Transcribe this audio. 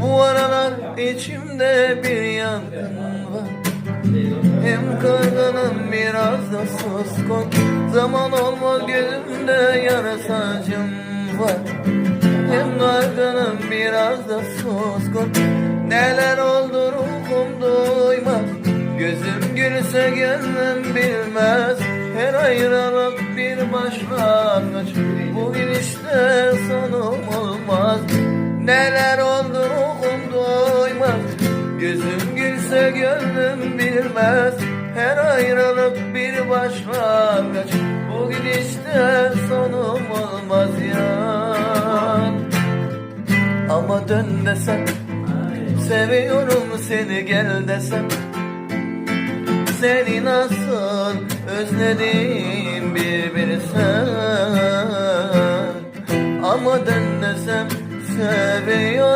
Bu aralar içimde bir yangın var. Hem kırgınım biraz da suskun. Zaman olmaz gözümde yara sancım var. Hem dargınım biraz da suskun. Neler oldu ruhum duymaz. Gözüm gülse gönlüm bilmez. Her ayrılık bir başlangıç. Bu gidişte sonum olmaz. Neler oldu ruhum duymaz. Gözüm gülse gönlüm bilmez. Her ayrılık bir başlangıç. Bu gidişte sonum olmaz ya. Ama dön desem, seviyorum seni gel desem, seni nasıl özledim bir bilsen. Ama dön desem, seviyorum